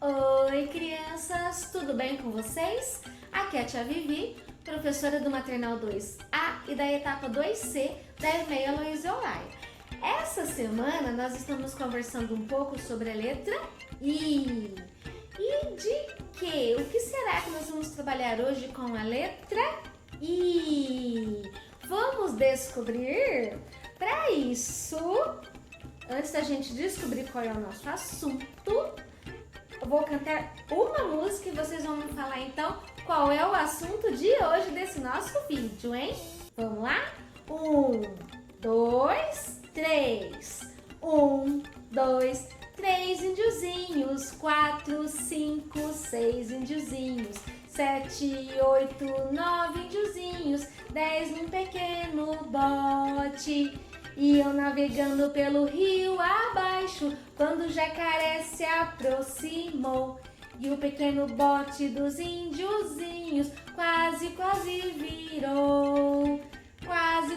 Oi, crianças, tudo bem com vocês? Aqui é a tia Vivi, professora do Maternal 2A e da etapa 2C da EMEI Aloysio Olaya. Essa semana nós estamos conversando um pouco sobre a letra I. E de quê? O que será que nós vamos trabalhar hoje com a letra I? Vamos descobrir? Para isso, antes da gente descobrir qual é o nosso assunto, eu vou cantar uma música e vocês vão me falar então qual é o assunto de hoje desse nosso vídeo, hein? Vamos lá? 1, 2, 3. 1, 2, 3 índiozinhos. 4, 5, 6 índiozinhos. 7, 8, 9 índiozinhos. 10 num pequeno bote. Iam navegando pelo rio abaixo, quando o jacaré se aproximou. E o pequeno bote dos índiozinhos quase virou. Quase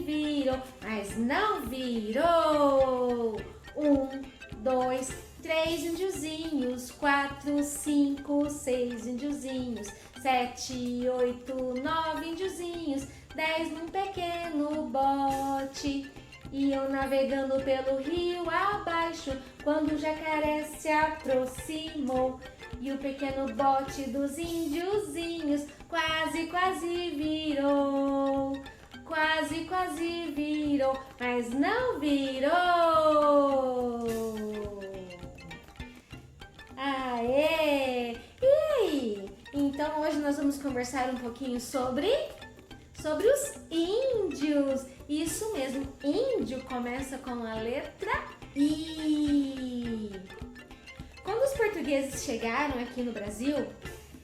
virou, mas não virou. 1, 2, 3 índiozinhos. 4, 5, 6 índiozinhos. 7, 8, 9 índiozinhos. 10 num pequeno bote. Iam navegando pelo rio abaixo, quando o jacaré se aproximou. E o pequeno bote dos índiozinhos quase virou. Quase virou, mas não virou. Aê! E aí? Então hoje nós vamos conversar um pouquinho sobre os índios. Isso mesmo, índio começa com a letra I. Quando os portugueses chegaram aqui no Brasil,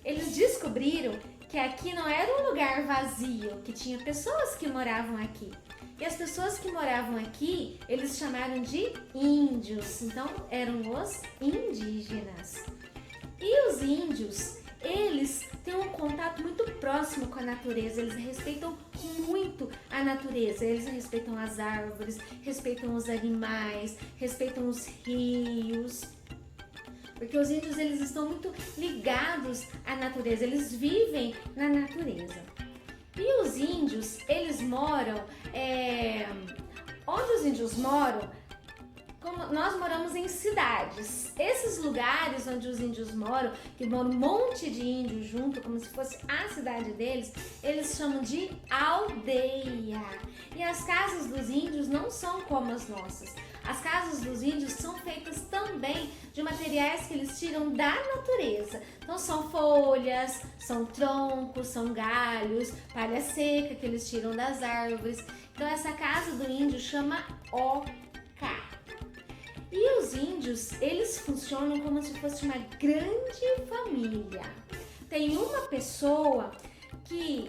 eles descobriram que aqui não era um lugar vazio, que tinha pessoas que moravam aqui. E as pessoas que moravam aqui, eles chamaram de índios, então eram os indígenas. E os índios, eles têm um contato muito próximo com a natureza, eles respeitam muito a natureza, eles respeitam as árvores, respeitam os animais, respeitam os rios, porque os índios eles estão muito ligados à natureza, eles vivem na natureza. E os índios, eles moram, onde os índios moram, como nós moramos em cidades. Esses lugares onde os índios moram, que moram um monte de índios junto, como se fosse a cidade deles, eles chamam de aldeia. E as casas dos índios não são como as nossas. As casas dos índios são feitas também de materiais que eles tiram da natureza. Então são folhas, são troncos, são galhos, palha seca que eles tiram das árvores. Então essa casa do índio chama oca. E os índios, eles funcionam como se fosse uma grande família. Tem uma pessoa que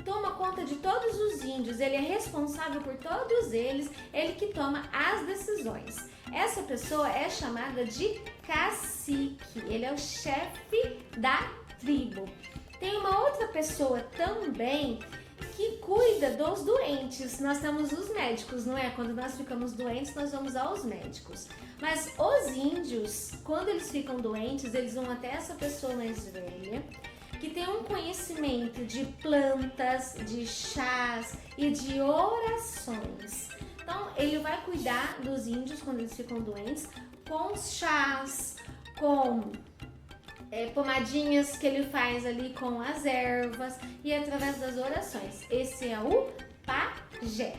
toma conta de todos os índios, ele é responsável por todos eles, ele que toma as decisões. Essa pessoa é chamada de cacique, ele é o chefe da tribo. Tem uma outra pessoa também que cuida dos doentes. Nós temos os médicos, não é? Quando nós ficamos doentes, nós vamos aos médicos. Mas os índios, quando eles ficam doentes, eles vão até essa pessoa mais velha, que tem um conhecimento de plantas, de chás e de orações. Então, ele vai cuidar dos índios quando eles ficam doentes com chás, com pomadinhas que ele faz ali com as ervas e através das orações. Esse é o pajé.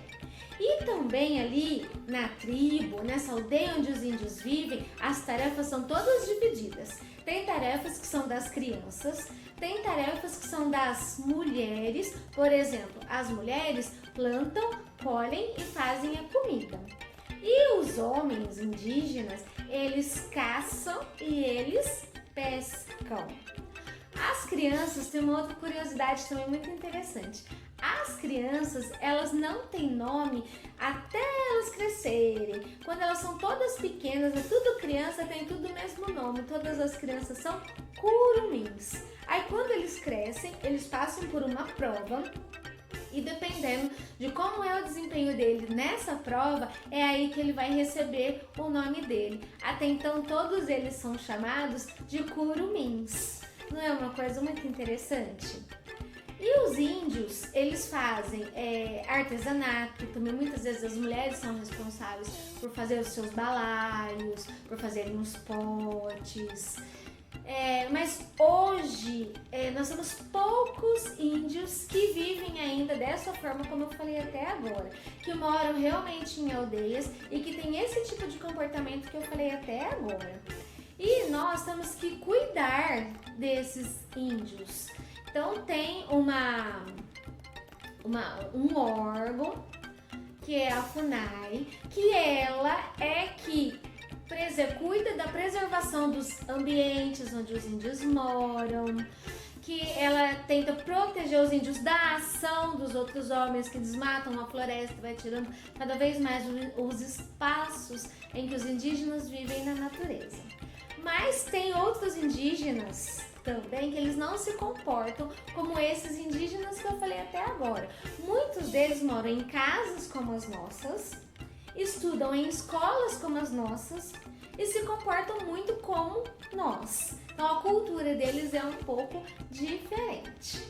E também ali na tribo, nessa aldeia onde os índios vivem, as tarefas são todas divididas. Tem tarefas que são das crianças, tem tarefas que são das mulheres. Por exemplo, as mulheres plantam, colhem e fazem a comida. E os homens indígenas, eles caçam e eles pescam. As crianças têm uma outra curiosidade também muito interessante. As crianças, elas não têm nome até elas crescerem. Quando elas são todas pequenas, é tudo criança, tem tudo o mesmo nome. Todas as crianças são curumins. Aí quando eles crescem, eles passam por uma prova E dependendo de como é o desempenho dele nessa prova, é aí que ele vai receber o nome dele. Até então, todos eles são chamados de curumins. Não é uma coisa muito interessante? E os índios, eles fazem artesanato, também muitas vezes as mulheres são responsáveis por fazer os seus balaios, por fazerem os potes. Mas hoje nós temos poucos índios que vivem ainda dessa forma, como eu falei até agora, que moram realmente em aldeias e que tem esse tipo de comportamento que eu falei até agora. E nós temos que cuidar desses índios. Então tem um órgão, que é a FUNAI, que ela é que cuida da preservação dos ambientes onde os índios moram, que ela tenta proteger os índios da ação dos outros homens que desmatam a floresta, vai tirando cada vez mais os espaços em que os indígenas vivem na natureza. Mas tem outros indígenas também que eles não se comportam como esses indígenas que eu falei até agora. Muitos deles moram em casas como as nossas, estudam em escolas como as nossas e se comportam muito como nós. Então a cultura deles é um pouco diferente.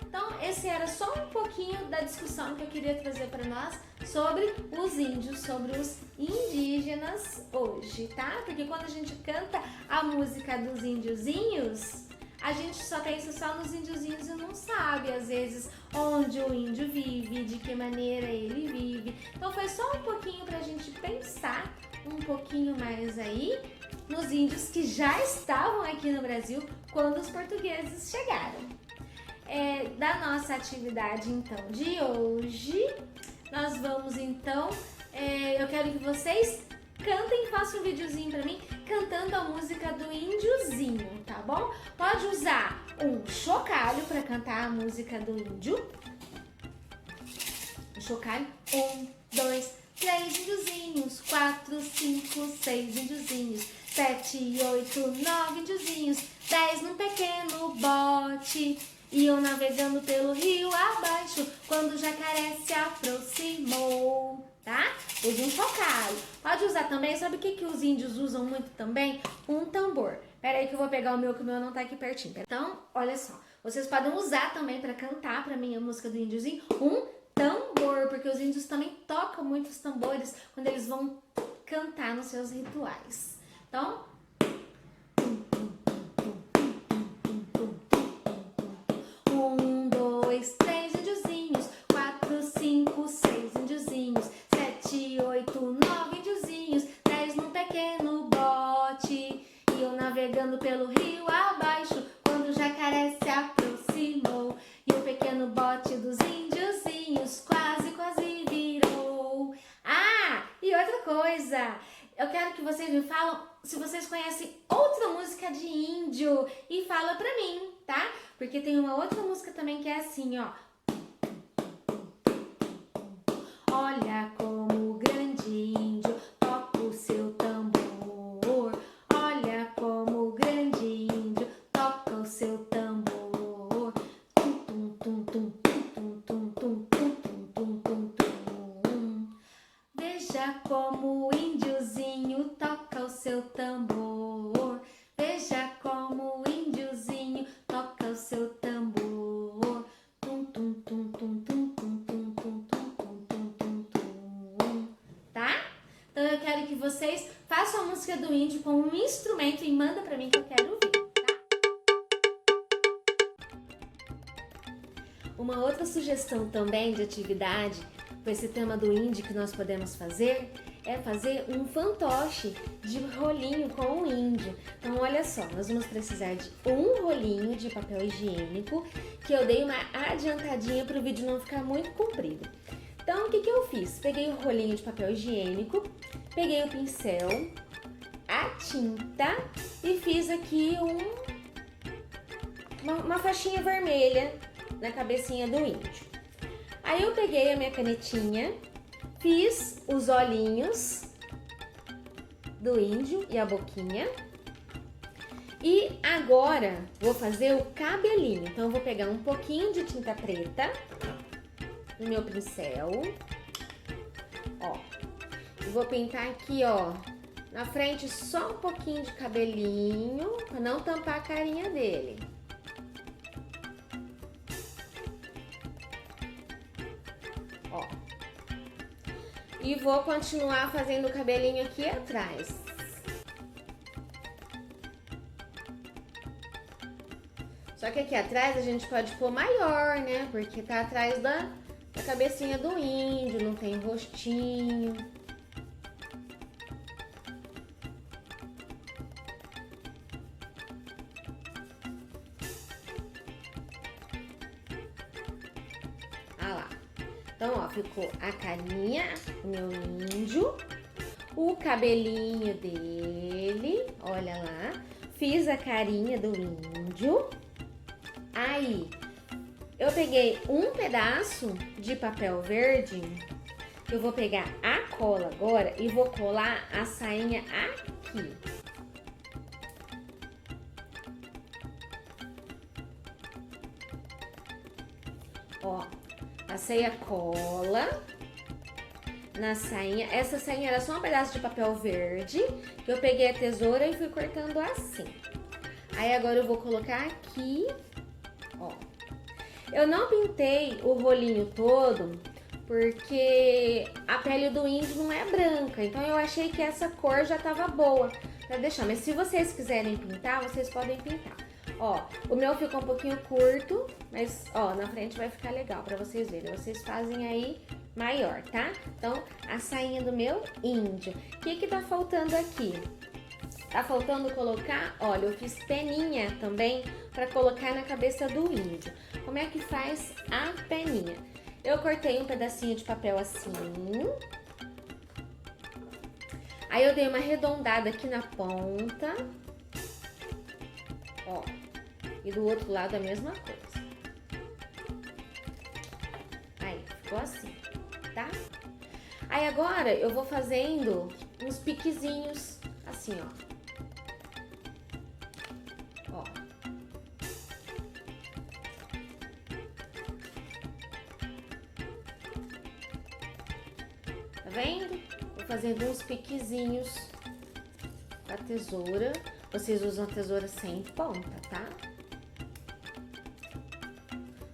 Então esse era só um pouquinho da discussão que eu queria trazer para nós sobre os índios, sobre os indígenas hoje, tá? Porque quando a gente canta a música dos índiozinhos, a gente só pensa só nos índiozinhos e não sabe, às vezes, onde o índio vive, de que maneira ele vive. Então foi só um pouquinho pra gente pensar um pouquinho mais aí nos índios que já estavam aqui no Brasil quando os portugueses chegaram. Da nossa atividade, então, de hoje, nós vamos, então, eu quero que vocês cantem, façam um videozinho pra mim cantando a música do índiozinho, tá bom? Pode usar um chocalho pra cantar a música do índio. Um chocalho. 1, 2, 3 índiozinhos, 4, 5, 6 índiozinhos, 7, 8, 9 índiozinhos, 10 num pequeno bote. Iam navegando pelo rio abaixo, quando o jacaré se aproximou, tá? Use um chocalho. Pode usar também, sabe o que os índios usam muito também? Um tambor. Pera aí que eu vou pegar o meu, que o meu não tá aqui pertinho. Então, olha só. Vocês podem usar também pra cantar pra mim a música do índiozinho um tambor, porque os índios também tocam muitos tambores quando eles vão cantar nos seus rituais. Então, 1, 2, 3 índiozinhos, 4, 5, 6 índiozinhos, 7, 8, 9 índiozinhos, 10 num pequeno bote. Iam navegando pelo rio abaixo, quando o jacaré se aproximou. E o pequeno bote dos índiozinhos quase, quase virou. Ah, e outra coisa, eu quero que vocês me falam se vocês conhecem outra música de índio e fala pra mim, tá? Porque tem uma outra música também que é assim, ó. Olha como o grande índio toca o seu tambor. Olha como o grande índio toca o seu tambor. Tum, tum, tum, tum, tum, tum, tum, tum, tum, tum, tum. Veja como o índiozinho toca o seu tambor. Veja como o índiozinho toca o seu tambor. Tum, tum, tum, tum, tum, tum, tum, tum, tum, tum, tum, tum, tum. Tá? Então eu quero que vocês façam a música do índio com um instrumento e manda pra mim que eu quero ouvir, tá? Uma outra sugestão também de atividade com esse tema do índio que nós podemos fazer é fazer um fantoche de rolinho com o índio. Então olha só, nós vamos precisar de um rolinho de papel higiênico, que eu dei uma adiantadinha para o vídeo não ficar muito comprido. Então o que eu fiz? Peguei o rolinho de papel higiênico, peguei o pincel, a tinta e fiz aqui uma faixinha vermelha na cabecinha do índio. Aí eu peguei a minha canetinha, fiz os olhinhos do índio e a boquinha. E agora vou fazer o cabelinho. Então eu vou pegar um pouquinho de tinta preta. no meu pincel. Ó, e vou pintar aqui, ó, na frente só um pouquinho de cabelinho, pra não tampar a carinha dele. Ó. E vou continuar fazendo o cabelinho aqui atrás. Só que aqui atrás a gente pode pôr maior, né? Porque tá atrás da cabecinha do índio, não tem rostinho. Ah lá. Então, ó, ficou a carinha do meu índio, o cabelinho dele, olha lá. Fiz a carinha do índio. Aí, eu peguei um pedaço de papel verde, eu vou pegar a cola agora e vou colar a sainha aqui. Ó, passei a cola na sainha. Essa sainha era só um pedaço de papel verde, que eu peguei a tesoura e fui cortando assim. Aí agora eu vou colocar aqui, ó. Eu não pintei o rolinho todo, porque a pele do índio não é branca, então eu achei que essa cor já tava boa pra deixar. Mas se vocês quiserem pintar, vocês podem pintar. Ó, o meu ficou um pouquinho curto, mas ó, na frente vai ficar legal pra vocês verem. Vocês fazem aí maior, tá? Então, a sainha do meu índio. O que tá faltando aqui? Tá faltando colocar, olha, eu fiz peninha também pra colocar na cabeça do índio. Como é que faz a peninha? Eu cortei um pedacinho de papel assim. Aí eu dei uma arredondada aqui na ponta. Ó, e do outro lado a mesma coisa. Aí, ficou assim, tá? Aí agora eu vou fazendo uns piquezinhos assim, ó. Ó. Tá vendo? Vou fazendo uns piquezinhos com a tesoura. Vocês usam a tesoura sem ponta, tá?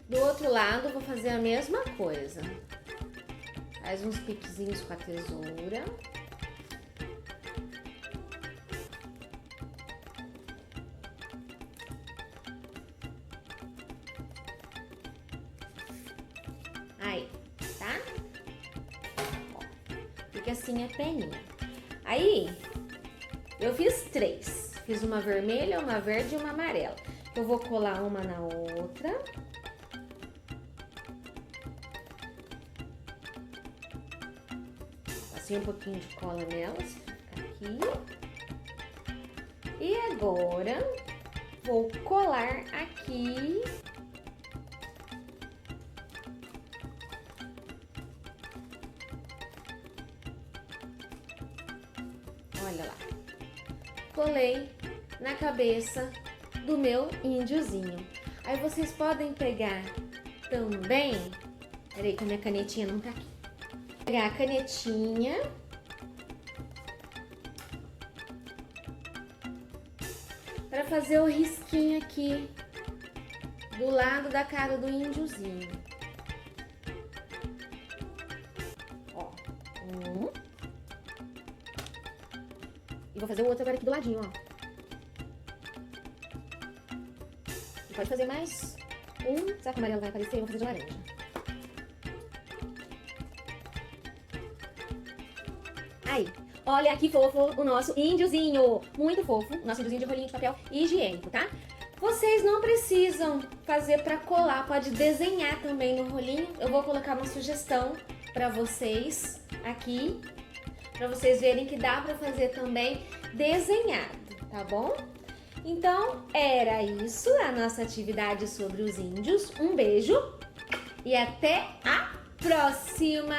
Do outro lado, vou fazer a mesma coisa. Faz uns piquezinhos com a tesoura. Aí, tá? Ó, fica assim a peninha. Aí, eu fiz 3. Fiz uma vermelha, uma verde e uma amarela. Eu vou colar uma na outra. Passei um pouquinho de cola nelas, fica aqui. E agora, vou colar aqui. Olha lá. Colei na cabeça do meu índiozinho. Aí vocês podem pegar também... Peraí que a minha canetinha não tá aqui. Pegar a canetinha. Para fazer o risquinho aqui do lado da cara do índiozinho. Ó, e vou fazer o outro agora aqui do ladinho, ó. E pode fazer mais um. Será que o amarelo vai aparecer? Eu vou fazer de laranja. Aí, olha que fofo o nosso índiozinho. Muito fofo. O nosso índiozinho de rolinho de papel higiênico, tá? Vocês não precisam fazer pra colar. Pode desenhar também no rolinho. Eu vou colocar uma sugestão pra vocês aqui. Pra vocês verem que dá pra fazer também desenhado, tá bom? Então, era isso a nossa atividade sobre os índios. Um beijo e até a próxima!